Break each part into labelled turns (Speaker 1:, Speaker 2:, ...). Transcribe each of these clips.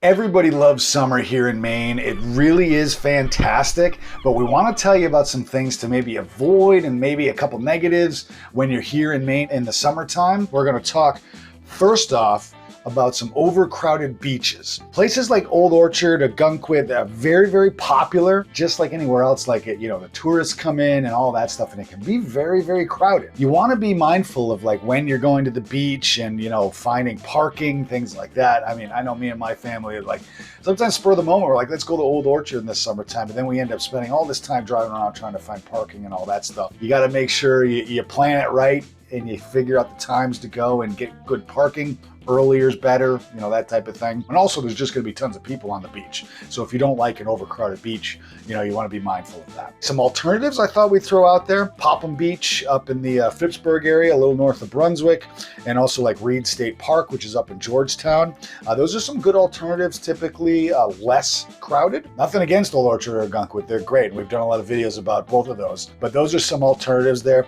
Speaker 1: Everybody loves summer here in Maine. It really is fantastic, but we want to tell you about some things to maybe avoid and maybe a couple negatives when you're here in Maine in the summertime. We're going to talk first off about some overcrowded beaches. Places like Old Orchard, Ogunquit, are very, very popular, just like anywhere else. Like, the tourists come in and all that stuff, and it can be very, very crowded. You want to be mindful of like when you're going to the beach and, finding parking, things like that. I mean, I know me and my family, like sometimes spur of the moment, we're like, let's go to Old Orchard in the summertime, but then we end up spending all this time driving around trying to find parking and all that stuff. You got to make sure you plan it right and you figure out the times to go and get good parking. Earlier is better, that type of thing. And also there's just going to be tons of people on the beach. So if you don't like an overcrowded beach, you want to be mindful of that. Some alternatives I thought we'd throw out there. Popham Beach up in the Phippsburg area, a little north of Brunswick, and also like Reid State Park, which is up in Georgetown. Those are some good alternatives, typically less crowded. Nothing against Old Orchard or Ogunquit, they're great. We've done a lot of videos about both of those, but those are some alternatives there.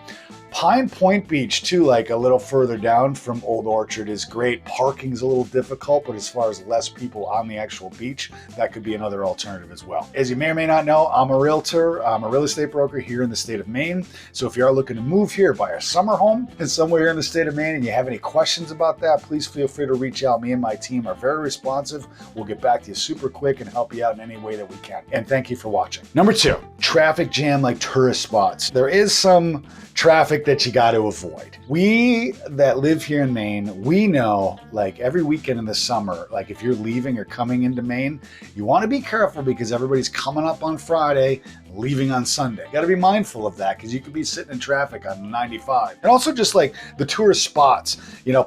Speaker 1: Pine Point Beach too, like a little further down from Old Orchard, is great. Parking's a little difficult, but as far as less people on the actual beach, that could be another alternative as well. As you may or may not know, I'm a realtor. I'm a real estate broker here in the state of Maine. So if you are looking to move here, buy a summer home and somewhere here in the state of Maine, and you have any questions about that, please feel free to reach out. Me and my team are very responsive. We'll get back to you super quick and help you out in any way that we can. And thank you for watching. Number 2, traffic jam like tourist spots. There is some traffic that you got to avoid. We that live here in Maine, we know like every weekend in the summer, like if you're leaving or coming into Maine, you want to be careful because everybody's coming up on Friday, leaving on Sunday. You got to be mindful of that because you could be sitting in traffic on 95. And also just like the tourist spots,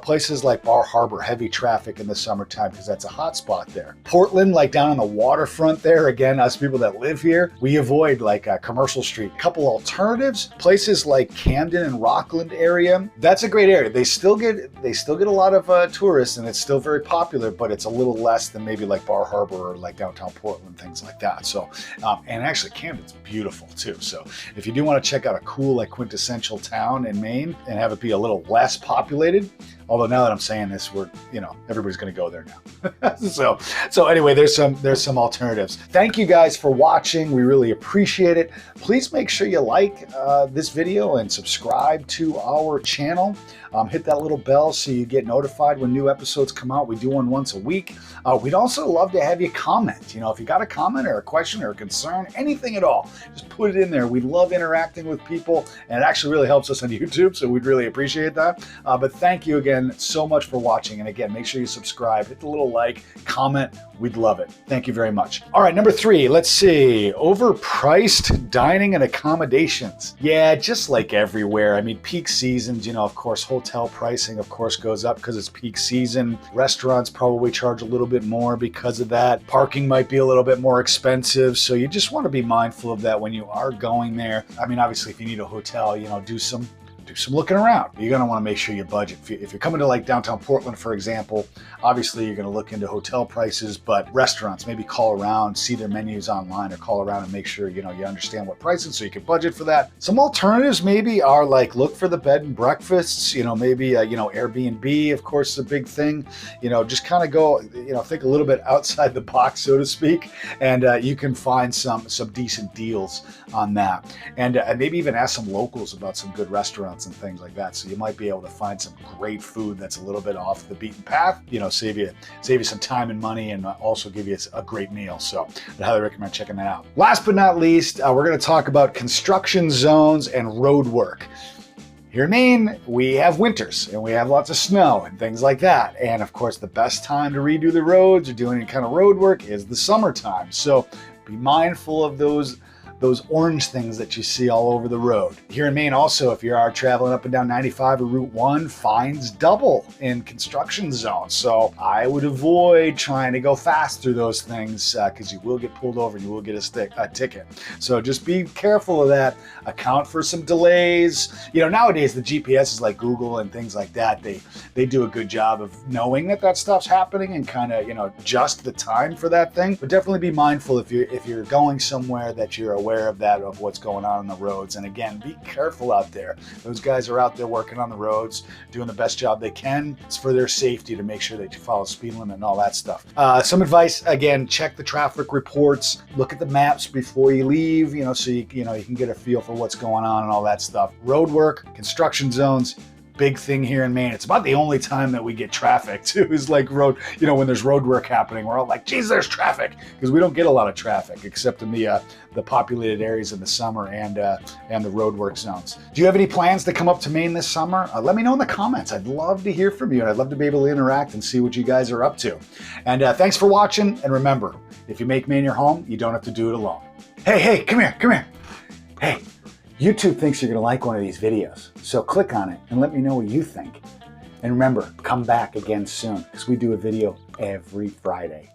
Speaker 1: places like Bar Harbor, heavy traffic in the summertime because that's a hot spot there. Portland, like down on the waterfront there, again, us people that live here, we avoid like Commercial Street. A couple alternatives, places like Camden and Rockland area, that's a great area. They still get a lot of tourists and it's still very popular, but it's a little less than maybe like Bar Harbor or like downtown Portland, things like that. So, and actually Camden's beautiful too. So if you do want to check out a cool, like quintessential town in Maine and have it be a little less populated, although now that I'm saying this, everybody's going to go there now. so anyway, there's some alternatives. Thank you guys for watching. We really appreciate it. Please make sure you like this video and subscribe to our channel. Hit that little bell so you get notified when new episodes come out. We do one once a week. We'd also love to have you comment. If you got a comment or a question or a concern, anything at all, just put it in there. We love interacting with people, and it actually really helps us on YouTube, so we'd really appreciate that. But thank you again so much for watching. And again, make sure you subscribe, hit the little like, comment. We'd love it. Thank you very much. All right, number 3, let's see. Overpriced dining and accommodations. Yeah, just like everywhere. I mean, peak seasons, of course, hotel pricing, of course, goes up because it's peak season. Restaurants probably charge a little bit more because of that. Parking might be a little bit more expensive. So you just want to be mindful of that when you are going there. I mean, obviously, if you need a hotel, do some looking around. You're going to want to make sure you budget. If you're coming to like downtown Portland, for example, obviously you're going to look into hotel prices, but restaurants, maybe call around, see their menus online, or call around and make sure, you understand what prices so you can budget for that. Some alternatives maybe are like look for the bed and breakfasts, maybe, Airbnb, of course, is a big thing. Just kind of go, think a little bit outside the box, so to speak, and you can find some decent deals on that. And maybe even ask some locals about some good restaurants and things like that. So you might be able to find some great food that's a little bit off the beaten path, save you some time and money, and also give you a great meal. So I'd highly recommend checking that out. Last but not least, we're going to talk about construction zones and road work. Here in Maine, we have winters and we have lots of snow and things like that. And of course, the best time to redo the roads or do any kind of road work is the summertime. So be mindful of those orange things that you see all over the road. Here in Maine also, if you are traveling up and down 95 or Route 1, fines double in construction zones. So I would avoid trying to go fast through those things because you will get pulled over and you will get a ticket. So just be careful of that. Account for some delays. Nowadays the GPS is like Google and things like that. They do a good job of knowing that stuff's happening and kind of, adjust the time for that thing. But definitely be mindful if you're going somewhere that you're away aware of that, of what's going on the roads. And again, be careful out there. Those guys are out there working on the roads, doing the best job they can. It's for their safety to make sure that you follow speed limit and all that stuff. Some advice, again, check the traffic reports, look at the maps before you leave, so you can get a feel for what's going on and all that stuff. Road work, construction zones, big thing here in Maine. It's about the only time that we get traffic too, is like road, when there's road work happening, we're all like, geez, there's traffic, because we don't get a lot of traffic except in the populated areas in the summer and the road work zones. Do you have any plans to come up to Maine this summer? Let me know in the comments. I'd love to hear from you, and I'd love to be able to interact and see what you guys are up to. And thanks for watching. And remember, if you make Maine your home, you don't have to do it alone. Hey, come here. Hey. YouTube thinks you're going to like one of these videos, so click on it and let me know what you think. And remember, come back again soon, because we do a video every Friday.